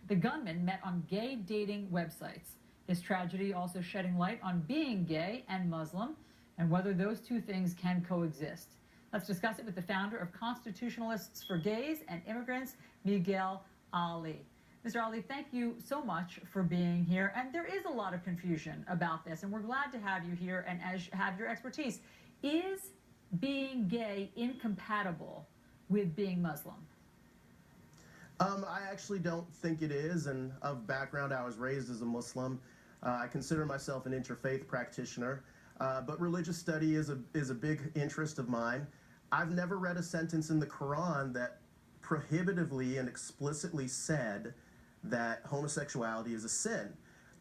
The gunman met on gay dating websites. His tragedy also shedding light on being gay and Muslim and whether those two things can coexist. Let's discuss it with the founder of Constitutionalists for Gays and Immigrants, Miguel Ali. Mr. Ali, thank you so much for being here. And there is a lot of confusion about this, and we're glad to have you here and have your expertise. Is being gay incompatible with being Muslim? I actually don't think it is, and of background, I was raised as a Muslim. I consider myself an interfaith practitioner, but religious study is a big interest of mine. I've never read a sentence in the Quran that prohibitively and explicitly said that homosexuality is a sin.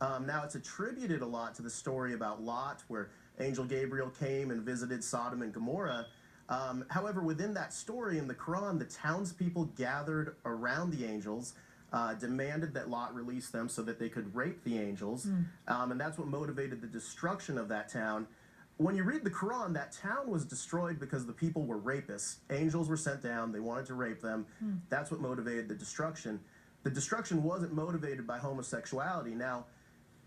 Now, it's attributed a lot to the story about Lot, where Angel Gabriel came and visited Sodom and Gomorrah. However, within that story in the Quran, the townspeople gathered around the angels, demanded that Lot release them so that they could rape the angels, and that's what motivated the destruction of that town. When you read the Quran, that town was destroyed because the people were rapists. Angels were sent down, they wanted to rape them. That's what motivated the destruction. The destruction wasn't motivated by homosexuality. Now,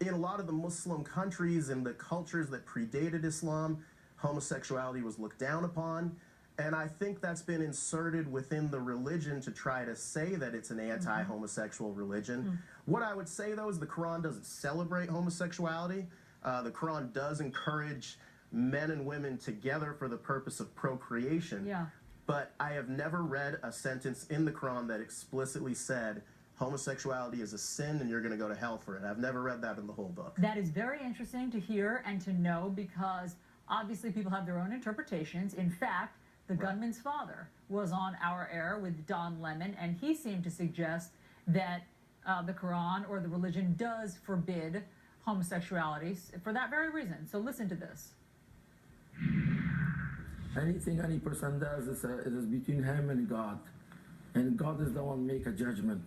in a lot of the Muslim countries and the cultures that predated Islam, homosexuality was looked down upon, and I think that's been inserted within the religion to try to say that it's an anti-homosexual religion. What I would say, though, is the Quran doesn't celebrate homosexuality. The Quran does encourage men and women together for the purpose of procreation. But I have never read a sentence in the Quran that explicitly said homosexuality is a sin and you're going to go to hell for it. I've never read that in the whole book. That is very interesting to hear and to know, because obviously people have their own interpretations. In fact, the gunman's father was on our air with Don Lemon, and he seemed to suggest that the Quran or the religion does forbid homosexuality for that very reason. So listen to this. Anything any person does it is between him and God is the one make a judgment,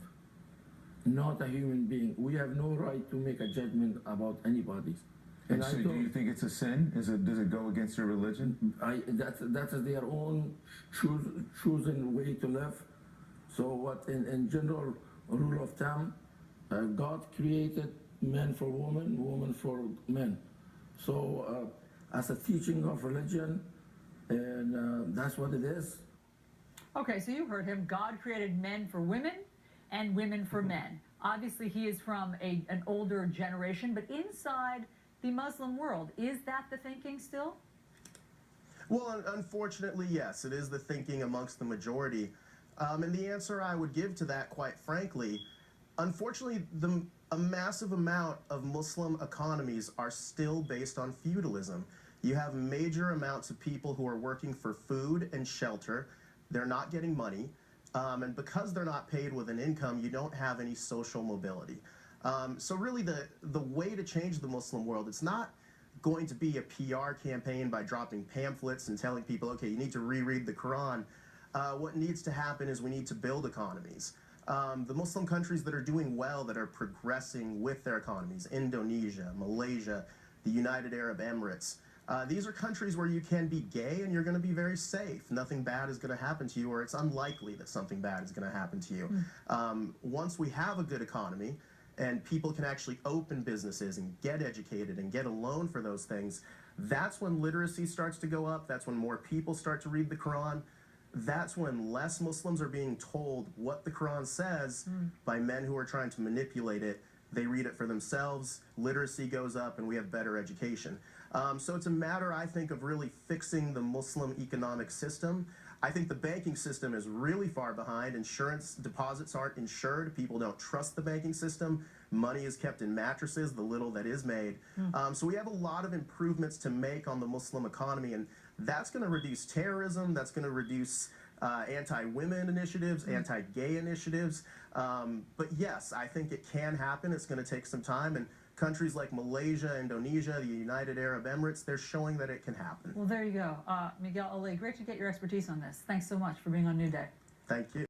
not a human being. We have no right to make a judgment about anybody. And so do you think it's a sin? Does it go against your religion? That is their own chosen way to live. So what in general rule of thumb, God created men for women, women for men. So as a teaching of religion, and that's what it is. Okay, so you heard him. God created men for women and women for men. Obviously, he is from an older generation, but inside the Muslim world, is that the thinking still? Well, unfortunately, yes, it is the thinking amongst the majority. And the answer I would give to that, quite frankly, unfortunately, a massive amount of Muslim economies are still based on feudalism. You have major amounts of people who are working for food and shelter. They're not getting money. And because they're not paid with an income, you don't have any social mobility. So really the way to change the Muslim world, it's not going to be a PR campaign by dropping pamphlets and telling people, okay, you need to reread the Quran. What needs to happen is we need to build economies. The Muslim countries that are doing well, that are progressing with their economies, Indonesia, Malaysia, the United Arab Emirates, these are countries where you can be gay and you're going to be very safe. Nothing bad is going to happen to you, or it's unlikely that something bad is going to happen to you. Once we have a good economy and people can actually open businesses and get educated and get a loan for those things, that's when literacy starts to go up. That's when more people start to read the Quran. That's when less Muslims are being told what the Quran says by men who are trying to manipulate it. They read it for themselves, literacy goes up, and we have better education. So it's a matter, I think, of really fixing the Muslim economic system. I think the banking system is really far behind. Insurance deposits aren't insured. People don't trust the banking system. Money is kept in mattresses, the little that is made. So we have a lot of improvements to make on the Muslim economy, and that's going to reduce terrorism. That's going to reduce anti-women initiatives, anti-gay initiatives. But yes, I think it can happen. It's going to take some time. And countries like Malaysia, Indonesia, the United Arab Emirates, they're showing that it can happen. Well, there you go. Miguel Ali, great to get your expertise on this. Thanks so much for being on New Day. Thank you.